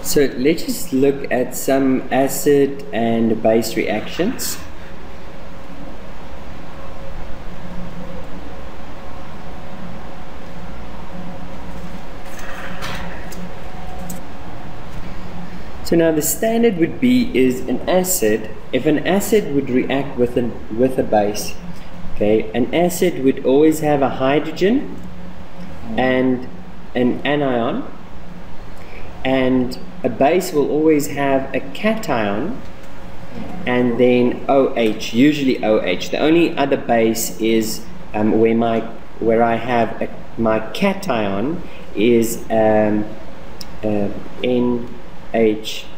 So let's just look at some acid and base reactions. So now the standard would be is an acid, if an acid would react with a base, okay, an acid would always have a hydrogen and an anion, and a base will always have a cation and then OH, usually OH. The only other base is where I have my cation is NH.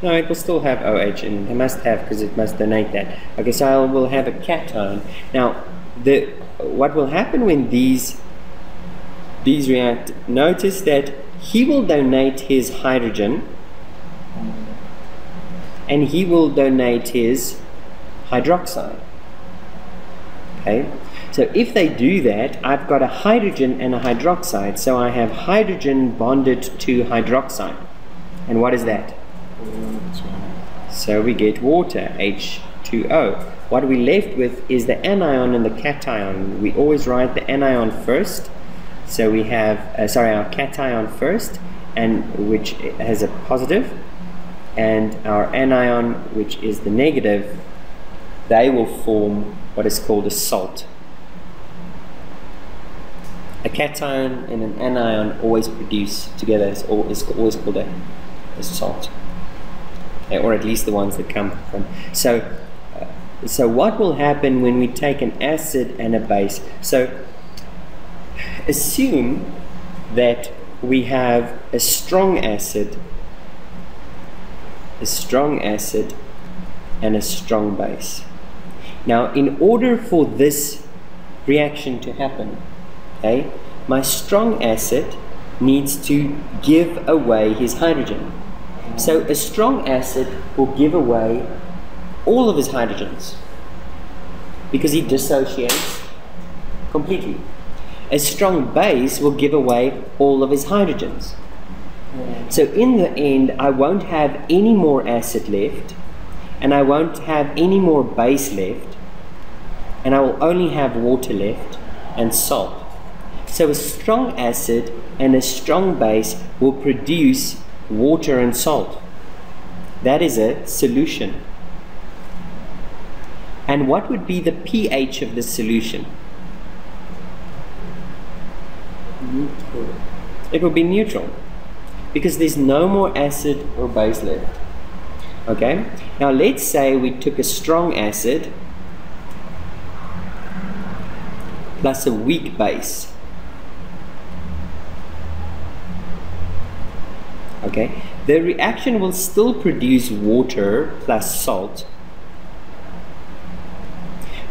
No, it will still have OH, and it must have, because it must donate that. Okay, so I will have a cation. Now, what will happen when these react? Notice that he will donate his hydrogen and he will donate his hydroxide. Okay, so if they do that, I've got a hydrogen and a hydroxide, so I have hydrogen bonded to hydroxide. And what is that? So we get water, H2O. What we're left with is the anion and the cation. We always write the anion first. So we have, our cation first, and which has a positive, and our anion, which is the negative. They will form what is called a salt. A cation and an anion always produce together is always called a salt, okay, or at least the ones that come from. So what will happen when we take an acid and a base? So assume that we have a strong acid and a strong base. Now, in order for this reaction to happen, okay, my strong acid needs to give away his hydrogen. So a strong acid will give away all of his hydrogens because he dissociates completely. A strong base will give away all of his hydrogens. So in the end, I won't have any more acid left, and I won't have any more base left, and I will only have water left and salt. So a strong acid and a strong base will produce water and salt. That is a solution. And what would be the pH of the solution? Neutral. It will be neutral because there's no more acid or base left. Okay? Now let's say we took a strong acid plus a weak base. Okay? The reaction will still produce water plus salt.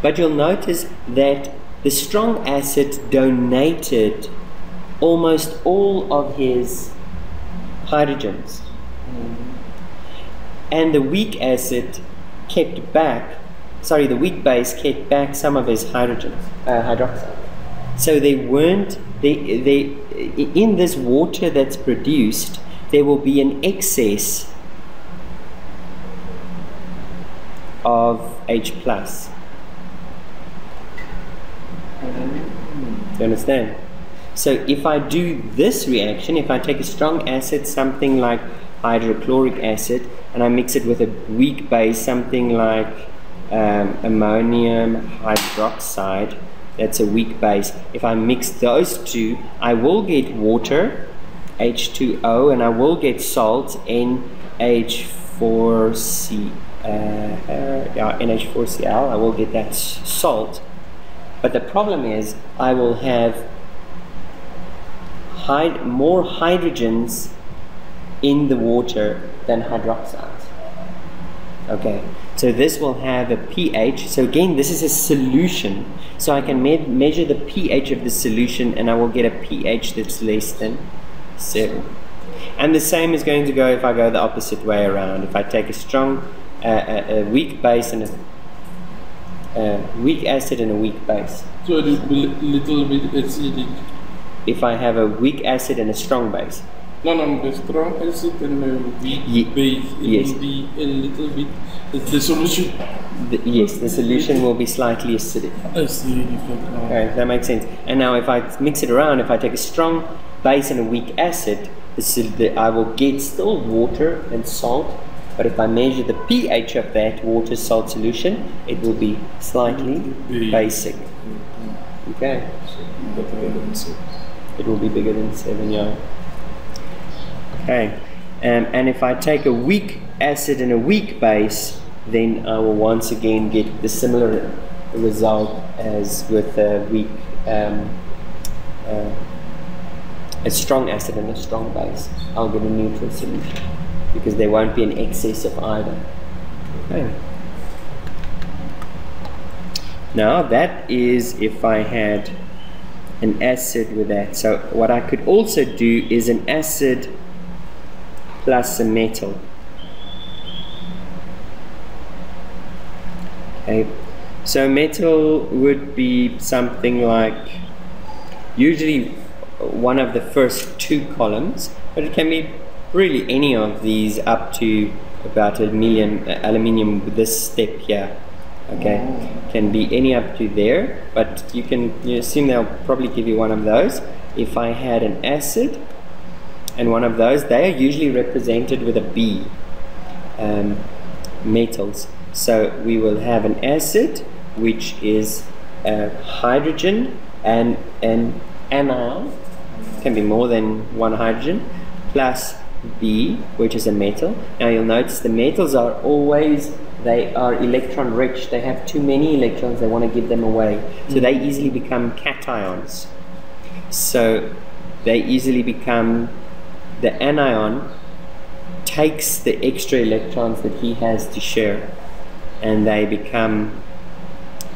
But you'll notice that the strong acid donated almost all of his hydrogens. And the weak acid kept back, the weak base kept back some of his hydroxide. So they weren't, in this water that's produced, there will be an excess of H+. Do you understand? So if I do this reaction, if I take a strong acid, something like hydrochloric acid, and I mix it with a weak base, something like ammonium hydroxide, that's a weak base. If I mix those two, I will get water, H2O, and I will get salt, NH4C, NH4Cl. I will get that salt. But the problem is I will have more hydrogens in the water than hydroxides. Okay, so this will have a pH. So again, this is a solution. So I can measure the pH of the solution, and I will get a pH that's less than 7. And the same is going to go if I go the opposite way around. If I take a strong, a weak base and a weak acid and a weak base. So it is a little bit acidic. If I have a weak acid and a strong base. No, the strong acid and the weak base, it will be a little bit, the solution. Yes, the solution will be slightly acidic. Okay, that makes sense. And now if I mix it around, if I take a strong base and a weak acid, I will get still water and salt, but if I measure the pH of that water-salt solution, it will be slightly basic. Okay. It will be bigger than 7, yeah. Okay. And if I take a weak acid and a weak base, then I will once again get the similar result as with a weak, a strong acid and a strong base. I'll get a neutral solution because there won't be an excess of either. Okay. Now that is if I had an acid with that. So what I could also do is an acid plus a metal. Okay. So metal would be something like usually one of the first 2 columns, but it can be really any of these up to about a million aluminium with this step here. Okay, can be any up to there, but you assume they'll probably give you one of those. If I had an acid and one of those, they are usually represented with a B, metals. So we will have an acid, which is a hydrogen and an anion, can be more than one hydrogen, plus B, which is a metal. Now you'll notice the metals are always, they are electron rich. They have too many electrons, they want to give them away. So they easily become cations. So they easily become, the anion takes the extra electrons that he has to share, and they become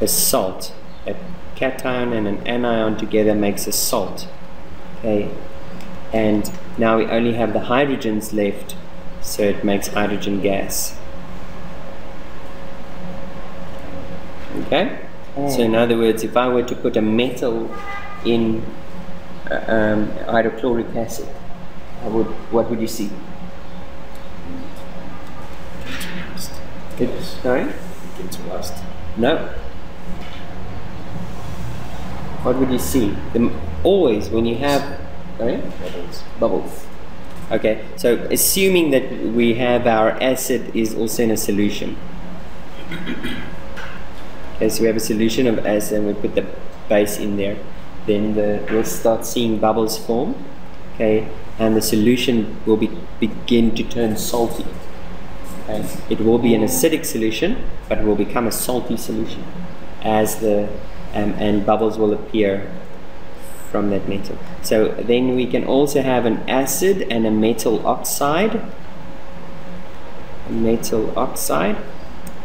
a salt. A cation and an anion together makes a salt. Okay, and now we only have the hydrogens left, so it makes hydrogen gas. Okay, so in other words, if I were to put a metal in hydrochloric acid, what would you see? Sorry? Begin to rust. No. What would you see? Always when you have bubbles. Okay, so assuming that we have our acid is also in a solution. Okay, so we have a solution of acid and we put the base in there. Then we'll start seeing bubbles form. Okay, and the solution will begin to turn salty. Okay. It will be an acidic solution, but it will become a salty solution as and bubbles will appear from that metal. So then we can also have an acid and a metal oxide. A metal oxide.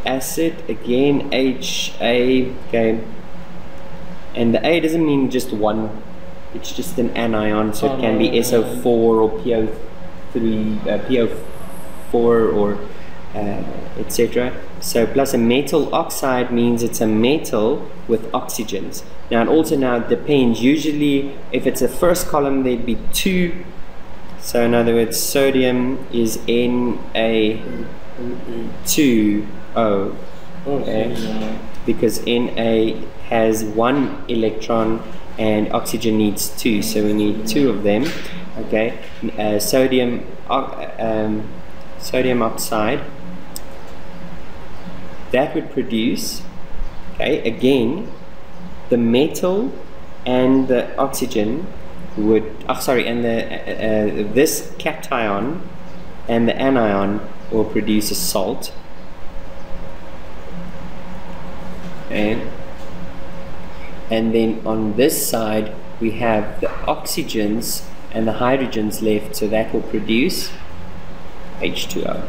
Acid again, HA, okay. And the A doesn't mean just one, it's just an anion, so it can be SO4 or PO3, PO4 or etc. So plus a metal oxide means it's a metal with oxygens. Now it also now depends, usually if it's a first column there'd be 2. So in other words, sodium is Na2O, okay? Because Na has 1 electron and oxygen needs 2, so we need 2 of them. Okay, sodium oxide, that would produce, okay, again the metal and the oxygen would, and this cation and the anion will produce a salt. Okay. And then on this side we have the oxygens and the hydrogens left, so that will produce H2O.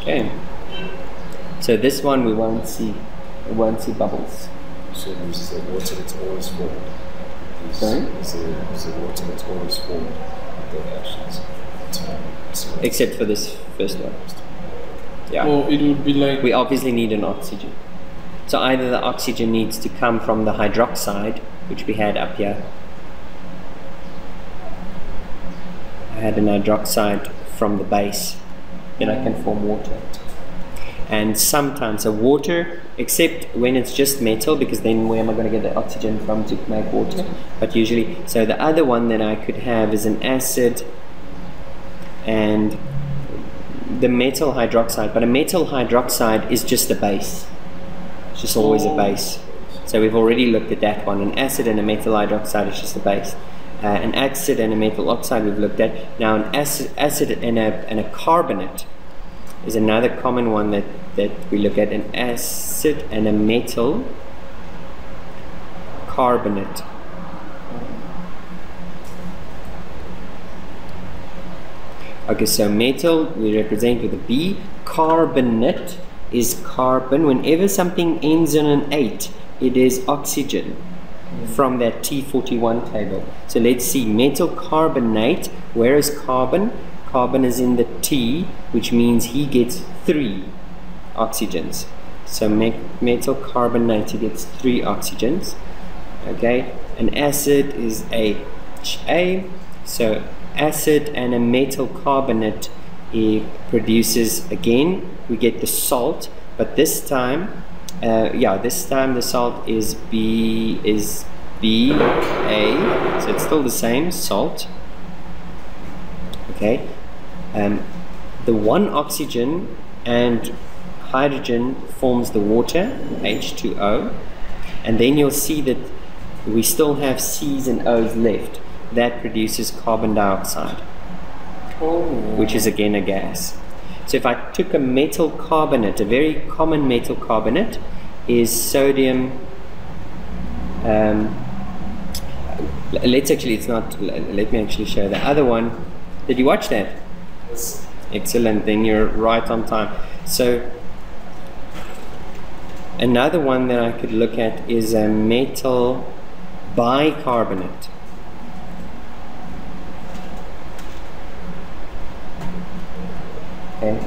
Okay. So this one we won't see bubbles. So this is a water that's always formed. Sorry? It's a water that's always formed with the actions. Except for this first one. Yeah. Oh, it would be like... We obviously need an oxygen. So either the oxygen needs to come from the hydroxide, which we had up here, had an hydroxide from the base, then I can form water. And sometimes a water, except when it's just metal, because then where am I going to get the oxygen from to make water? But usually, so the other one that I could have is an acid and the metal hydroxide. But a metal hydroxide is just a base. It's just always a base. So we've already looked at that one. An acid and a metal hydroxide is just a base. An acid and a metal oxide we've looked at. Now an acid and a carbonate is another common one that we look at. An acid and a metal carbonate. Okay, so metal we represent with a B. Carbonate is carbon. Whenever something ends on an 8, it is oxygen from that T41 table. So let's see, metal carbonate, where is carbon? Carbon is in the T, which means he gets 3 oxygens. So metal carbonate, he gets 3 oxygens. Okay, an acid is HA. So acid and a metal carbonate, it produces, again, we get the salt, but this time, this time the salt is BA, so it's still the same, salt. Okay, the one oxygen and hydrogen forms the water, H2O, and then you'll see that we still have C's and O's left. That produces carbon dioxide, which is again a gas. So if I took a metal carbonate, a very common metal carbonate is sodium. Let me actually show the other one. Did you watch that? Yes. Excellent, then you're right on time. So another one that I could look at is a metal bicarbonate. Okay.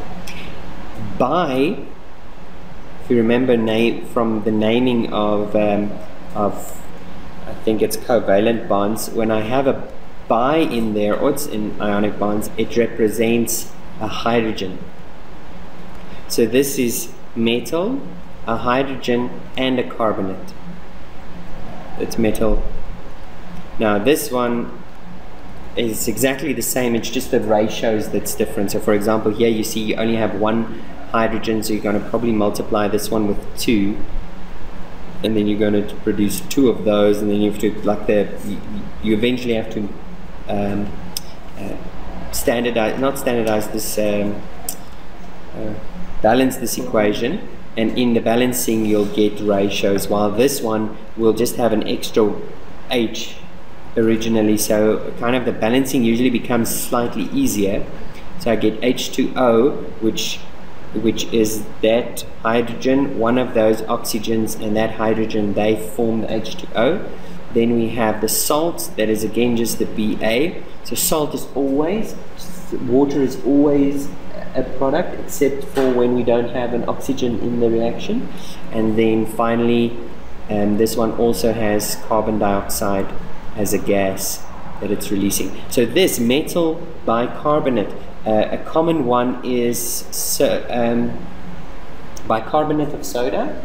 Bi, if you remember from the naming of I think it's covalent bonds, when I have a bi in there, or it's in ionic bonds, it represents a hydrogen. So this is metal, a hydrogen, and a carbonate. It's metal. Now this one is exactly the same, it's just the ratios that's different. So for example, here you see you only have 1 hydrogen, so you're going to probably multiply this one with 2, and then you're going to produce 2 of those, and then you have to, you eventually have to balance this equation, and in the balancing you'll get ratios, while this one will just have an extra H originally, so kind of the balancing usually becomes slightly easier. So I get H2O, which is that hydrogen, one of those oxygens and that hydrogen, they form the H2O. Then we have the salt, that is again just the Ba. So salt is always, water is always a product, except for when we don't have an oxygen in the reaction. And then finally, this one also has carbon dioxide as a gas that it's releasing. So this metal bicarbonate, a common one is bicarbonate of soda.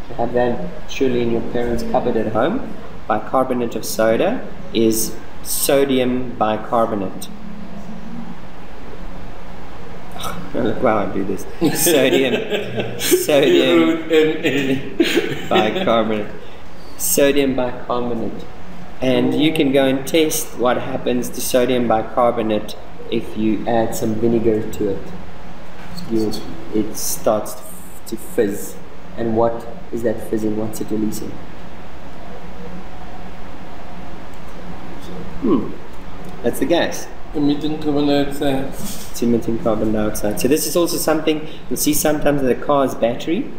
You have that surely in your parents' cupboard at home. Bicarbonate of soda is sodium bicarbonate. Look how I do this. Sodium bicarbonate. Sodium bicarbonate. And you can go and test what happens to sodium bicarbonate if you add some vinegar to it. It starts to fizz. And what is that fizzing? What's it releasing? That's the gas. Emitting carbon dioxide. It's emitting carbon dioxide. So this is also something you'll see sometimes that a car's battery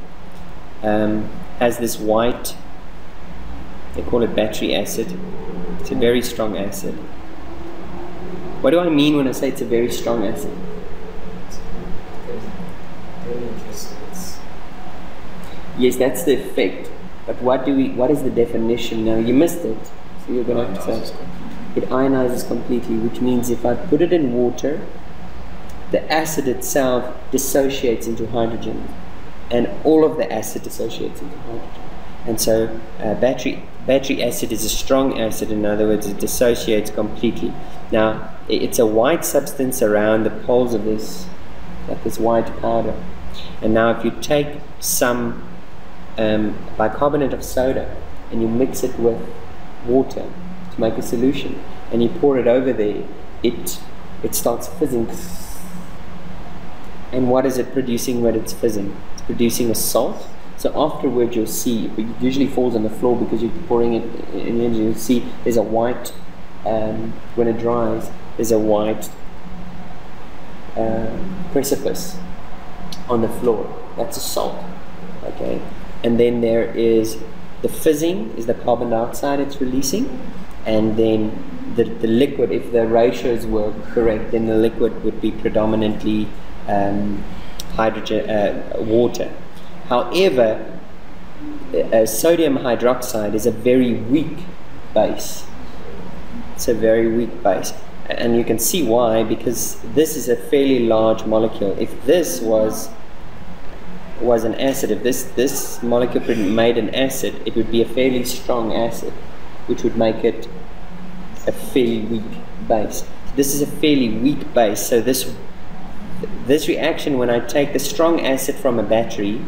has this white, they call it battery acid. It's a very strong acid. What do I mean when I say it's a very strong acid? Yes, that's the effect. But what is the definition now? You missed it. So you're going to have to say. it ionizes completely, which means if I put it in water, the acid itself dissociates into hydrogen, and all of the acid dissociates into hydrogen. And so battery acid is a strong acid. In other words, it dissociates completely. Now, it's a white substance around the poles of this, like this white powder. And now if you take some bicarbonate of soda and you mix it with water to make a solution, and you pour it over there, it starts fizzing. And what is it producing when it's fizzing? It's producing a salt. So afterwards you'll see, it usually falls on the floor because you're pouring it in the engine. You'll see there's a white, when it dries, there's a white precipice on the floor. That's a salt. Okay, and then there is the fizzing, is the carbon dioxide it's releasing, and then the liquid, if the ratios were correct, then the liquid would be predominantly water. However, sodium hydroxide is a very weak base. It's a very weak base, and you can see why, because this is a fairly large molecule. If this was an acid, if this molecule made an acid, it would be a fairly strong acid, which would make it a fairly weak base. This is a fairly weak base, so this reaction, when I take the strong acid from a battery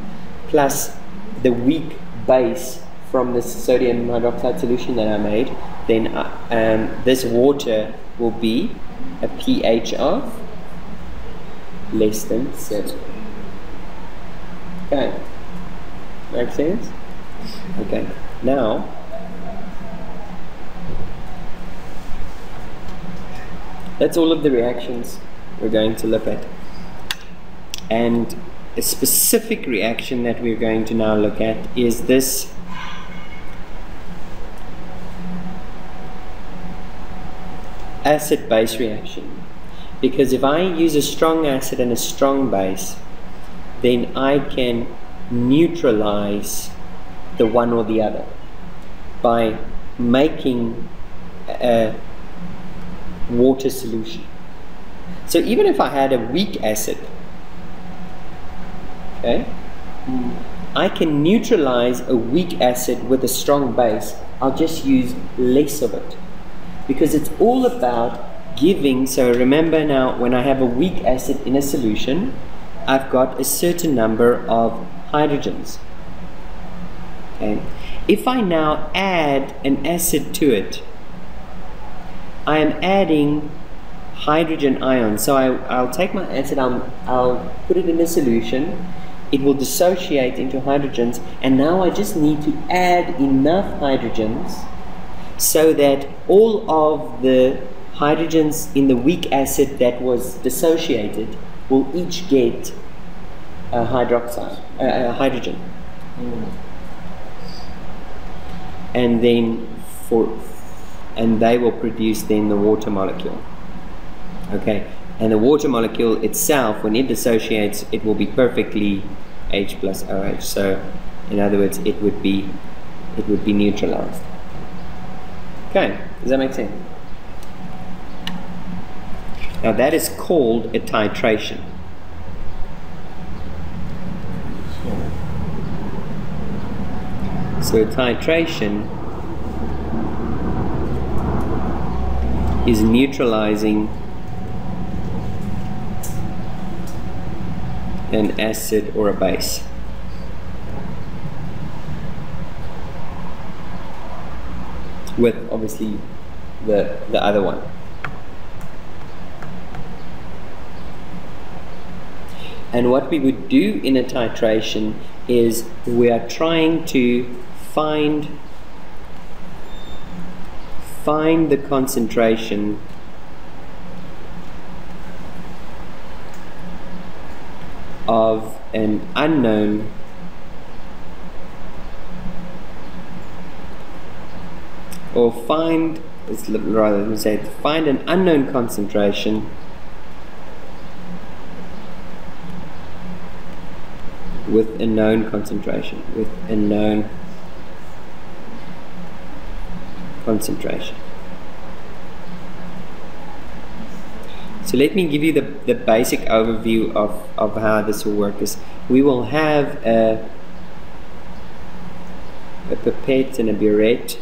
plus the weak base from this sodium hydroxide solution that I made, then this water will be a pH of less than 7. Okay, make sense? Okay, now that's all of the reactions we're going to look at. And a specific reaction that we're going to now look at is this acid-base reaction. Because if I use a strong acid and a strong base, then I can neutralize the one or the other by making a water solution. So even if I had a weak acid, okay, I can neutralize a weak acid with a strong base. I'll just use less of it, because it's all about giving. So remember now, when I have a weak acid in a solution, I've got a certain number of hydrogens. Okay. If I now add an acid to it, I am adding hydrogen ions. So I'll take my acid, I'll put it in a solution, it will dissociate into hydrogens, and now I just need to add enough hydrogens so that all of the hydrogens in the weak acid that was dissociated will each get a hydrogen. And then and they will produce then the water molecule. Okay, and the water molecule itself, when it dissociates, it will be perfectly H plus OH. So in other words, it would be neutralized. Okay, does that make sense? Now that is called a titration. So a titration is neutralizing an acid or a base. With obviously the other one. And what we would do in a titration is we are trying to find the concentration of an unknown find an unknown concentration with a known concentration, So let me give you the basic overview of how this will work. Is we will have a pipette and a burette.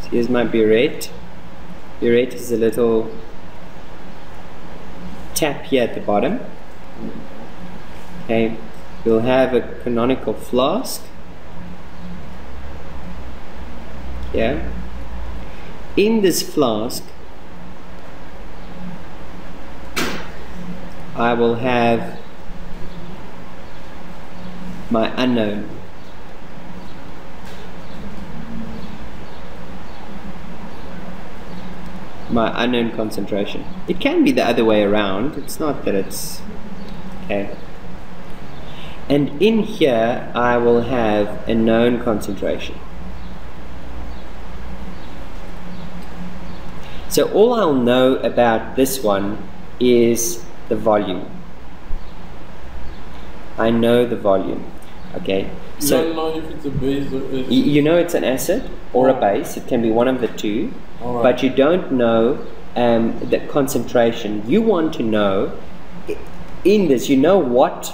So here's my burette. Burette is a little tap here at the bottom. Okay, we'll have a canonical flask. Yeah. In this flask, I will have my unknown. My unknown concentration. It can be the other way around. It's not that it's okay. And in here, I will have a known concentration. So all I'll know about this one is the volume. I know the volume. Okay. So you don't know if it's a base or acid. You know it's an acid or a base. It can be one of the two. Right. But you don't know the concentration. You want to know in this. You know what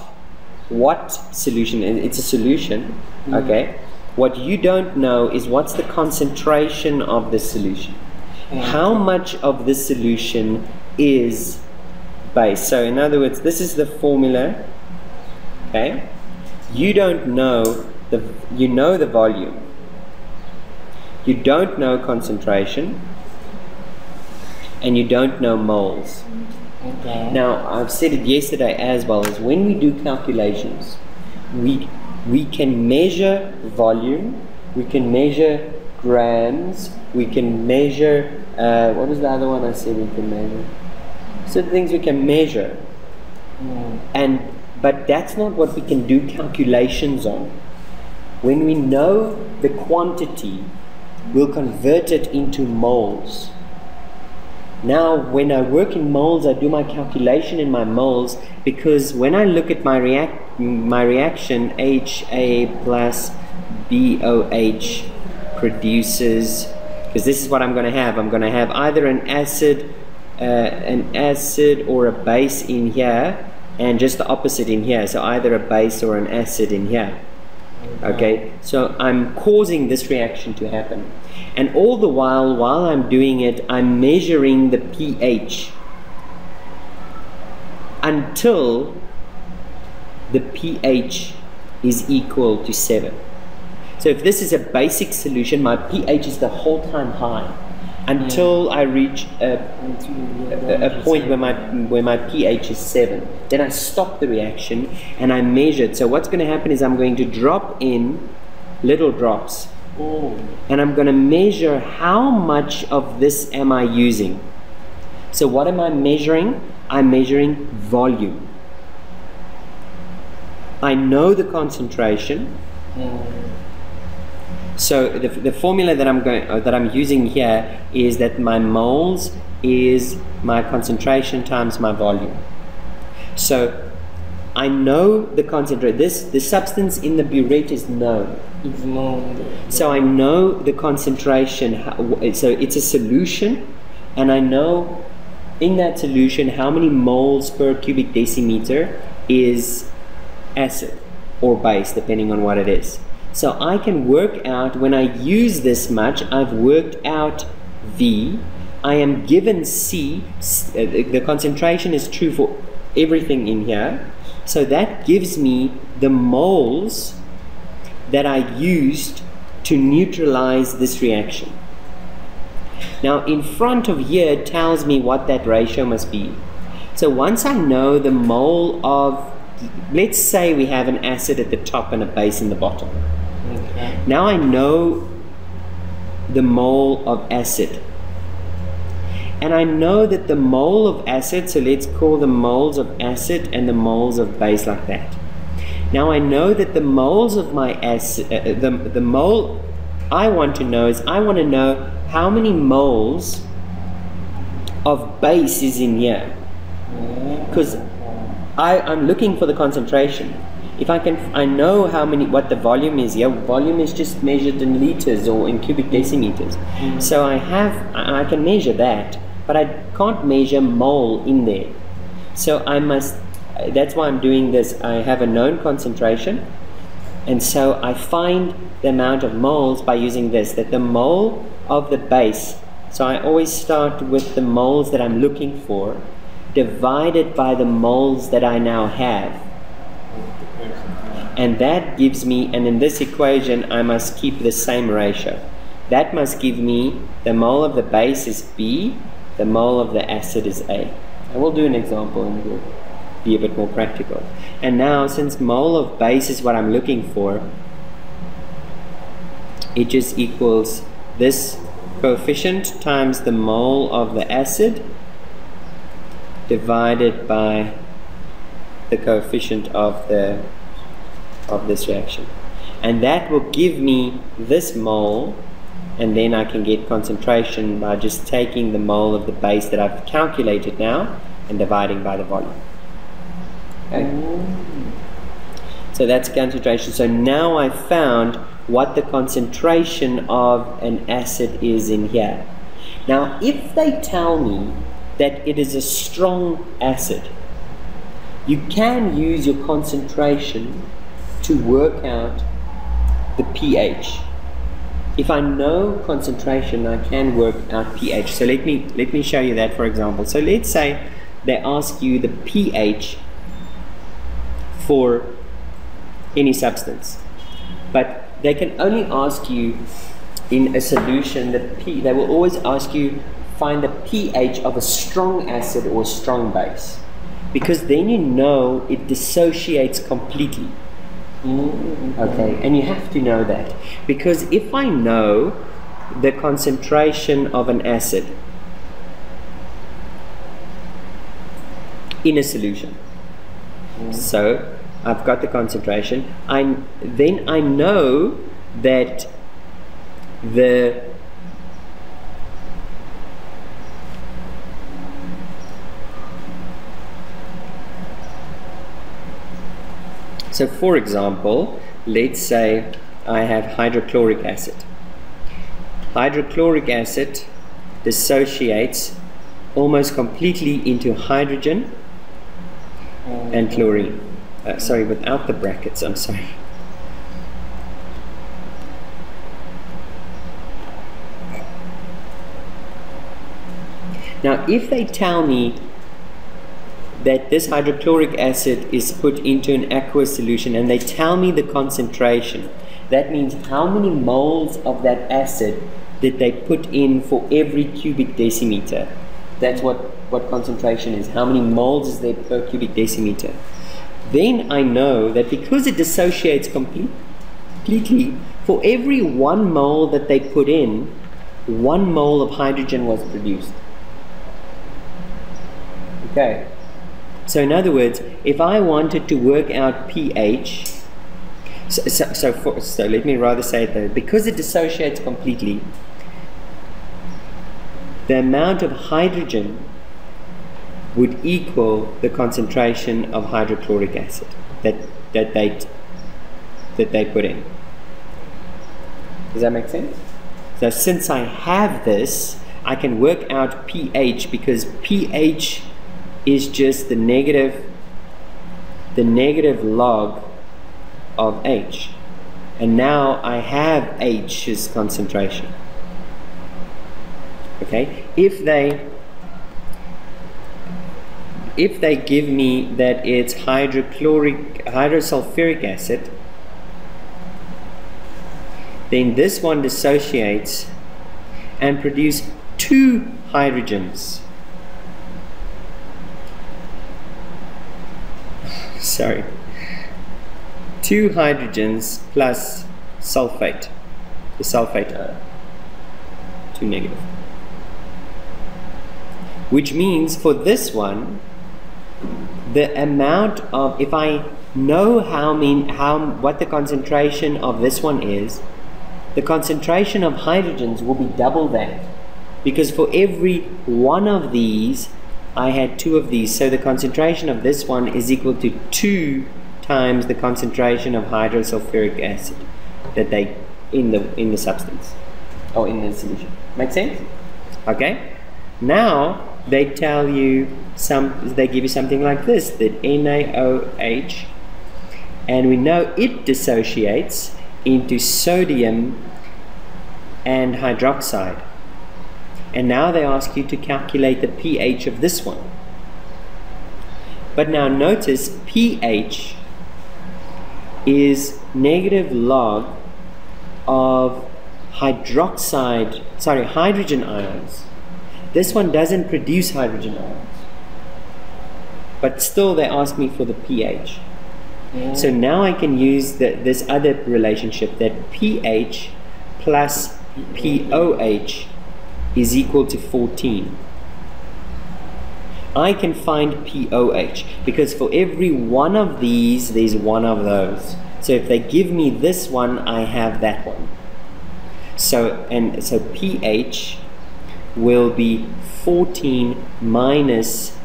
solution. It's a solution. Okay. What you don't know is what's the concentration of the solution. How much of the solution is base? So in other words, this is the formula. Okay. You don't know you know the volume. You don't know concentration, and you don't know moles. Okay. Now, I've said it yesterday as well, is when we do calculations, we can measure volume, we can measure grams, we can measure, what was the other one I said we can measure? Certain things we can measure. But that's not what we can do calculations on. When we know the quantity, we'll convert it into moles. Now, when I work in moles, I do my calculation in my moles, because when I look at my reaction, HA plus BOH produces, because this is what I'm going to have. I'm going to have either an acid or a base in here, and just the opposite in here. So either a base or an acid in here. Okay, so I'm causing this reaction to happen. And all the while I'm doing it, I'm measuring the pH until the pH is equal to 7. So if this is a basic solution, my pH is the whole time high until I reach a point where my pH is 7. Then I stop the reaction and I measure it. So what's going to happen is I'm going to drop in little drops. And I'm going to measure how much of this am I using. So what am I measuring? I'm measuring volume. I know the concentration. So the formula that I'm using here is that my moles is my concentration times my volume. So I know the concentration. The substance in the burette is known. It's known. So I know the concentration. So it's a solution, and I know in that solution how many moles per cubic decimeter is acid or base, depending on what it is. So I can work out, when I use this much, I've worked out V. I am given C. The concentration is true for everything in here. So that gives me the moles that I used to neutralize this reaction. Now in front of here it tells me what that ratio must be. So once I know the mole of, let's say we have an acid at the top and a base in the bottom. Okay. Now I know the mole of acid. And I know that the mole of acid, so let's call the moles of acid and the moles of base like that. Now I know that the moles of my acid, the mole I want to know is, I want to know how many moles of base is in here. Because I'm looking for the concentration. If I know what the volume is here. Volume is just measured in liters or in cubic decimeters. So I can measure that. but I can't measure mole in there. So I must, that's why I'm doing this. I have a known concentration, and so I find the amount of moles by using this, that the mole of the base, so I always start with the moles that I'm looking for, divided by the moles that I now have. And that gives me, and in this equation I must keep the same ratio. That must give me the mole of the base is B, the mole of the acid is A. I will do an example and we'll be a bit more practical. And now, since mole of base is what I'm looking for, it just equals this coefficient times the mole of the acid divided by the coefficient of this reaction. And that will give me this mole, and then I can get concentration by just taking the mole of the base that I've calculated now and dividing by the volume. Okay. So that's concentration. So now I've found what the concentration of an acid is in here. Now if they tell me that it is a strong acid, you can use your concentration to work out the pH. If I know concentration, I can work out pH. So let me show you that, for example. So let's say they ask you the pH for any substance, but they can only ask you in a solution they will always ask you find the pH of a strong acid or a strong base, because then you know it dissociates completely. Okay, and you have to know that, because if I know the concentration of an acid in a solution, so I've got the concentration, then I know that so for example, let's say I have hydrochloric acid. Hydrochloric acid dissociates almost completely into hydrogen and chlorine. Sorry, without the brackets, I'm sorry. Now if they tell me that this hydrochloric acid is put into an aqueous solution and they tell me the concentration, that means how many moles of that acid did they put in for every cubic decimeter. That's what concentration is. How many moles is there per cubic decimeter? Then I know that because it dissociates completely, for every 1 mole that they put in, 1 mole of hydrogen was produced. Okay. So in other words, if I wanted to work out pH, so let me rather say it though, because it dissociates completely, the amount of hydrogen would equal the concentration of hydrochloric acid that they put in. Does that make sense? So since I have this, I can work out pH, because pH is just the negative log of H, and now I have H's concentration. Okay, if they give me that it's hydrosulfuric acid, then this one dissociates and produce 2 hydrogens. Sorry, 2 hydrogens plus sulfate. The sulfate 2 negative. Which means for this one, the amount of, if I know what the concentration of this one is, the concentration of hydrogens will be double that, because for every 1 of these I had 2 of these, so the concentration of this one is equal to 2 times the concentration of hydrosulfuric acid that they in the substance or in the solution. Make sense? Okay. Now they tell you they give you something like this, that NaOH, and we know it dissociates into sodium and hydroxide. And now they ask you to calculate the pH of this one. But now notice pH is negative log of hydrogen ions. This one doesn't produce hydrogen ions, but still they ask me for the pH. So now I can use this other relationship, that pH plus POH is equal to 14. I can find POH because for every one of these there's one of those. So if they give me this one, I have that one. So pH will be 14 minus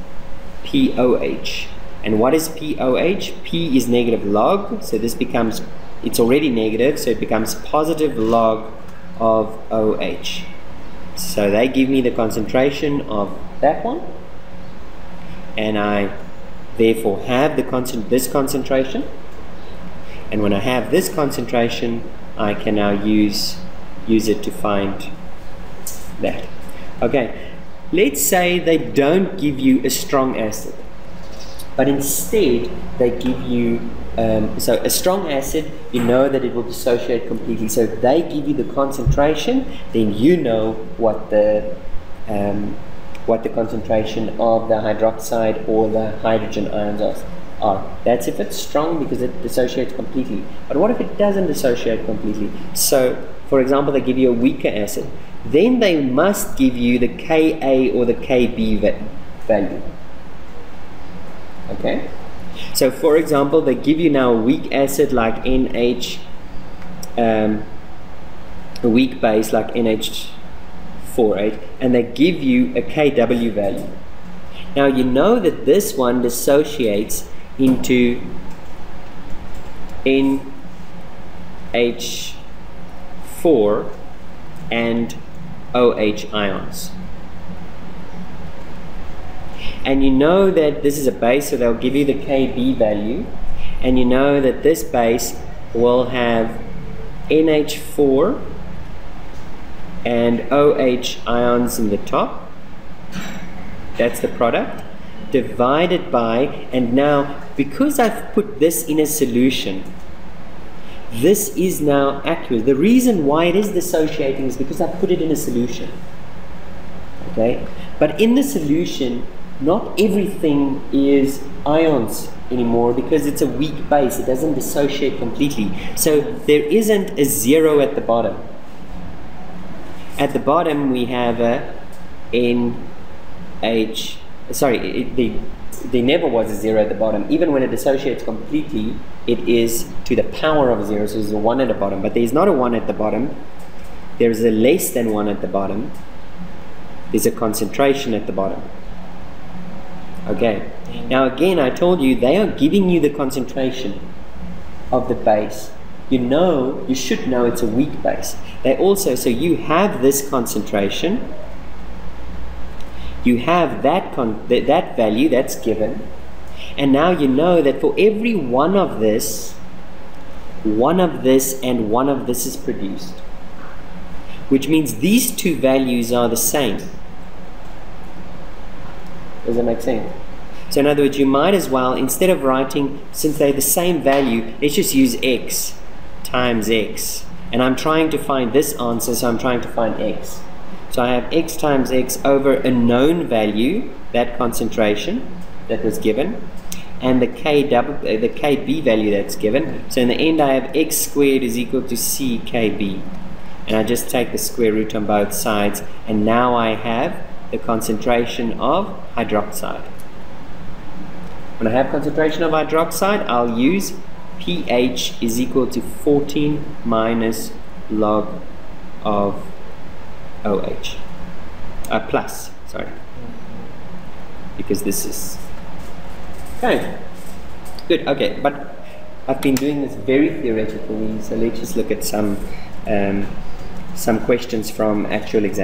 POH. And what is POH? P is negative log, so this becomes, it's already negative, so it becomes positive log of OH. So they give me the concentration of that one, and I therefore have this concentration. And when I have this concentration, I can now use it to find that. Okay, let's say they don't give you a strong acid, but instead they give you so a strong acid, you know that it will dissociate completely. So if they give you the concentration, then you know what the concentration of the hydroxide or the hydrogen ions are. That's if it's strong, because it dissociates completely. But what if it doesn't dissociate completely? So for example, they give you a weaker acid, then they must give you the Ka or the Kb value. Okay, so for example, they give you now a weak acid like NH, a weak base like NH4,8, and they give you a Kw value. Now you know that this one dissociates into NH4 and OH ions. And you know that this is a base, so they'll give you the Kb value, and you know that this base will have NH4 and OH ions in the top. That's the product, divided by, and now because I've put this in a solution, this is now accurate. The reason why it is dissociating is because I put it in a solution. Okay, but in the solution, not everything is ions anymore because it's a weak base. It doesn't dissociate completely. So there isn't a zero at the bottom. At the bottom we have a NH, sorry, there never was a zero at the bottom. Even when it dissociates completely, it is to the power of 0, so there's a 1 at the bottom. But there's not a 1 at the bottom. There's a less than 1 at the bottom. There's a concentration at the bottom. Okay, now again I told you they are giving you the concentration of the base. You know, you should know it's a weak base. They also, so you have this concentration, you have that value that's given, and now you know that for every one of this and one of this is produced, which means these two values are the same. Does that make sense? So in other words, you might as well, instead of writing, since they're the same value, let's just use x times x. And I'm trying to find this answer, so I'm trying to find x. So I have x times x over a known value, that concentration that was given, and the Kb value that's given. So in the end I have x squared is equal to c Kb. And I just take the square root on both sides, and now I have the concentration of hydroxide. When I have concentration of hydroxide, I'll use pH is equal to 14 minus log of OH. Plus, sorry. Because this is... Okay. Good, okay. But I've been doing this very theoretically, so let's just look at some questions from actual examples.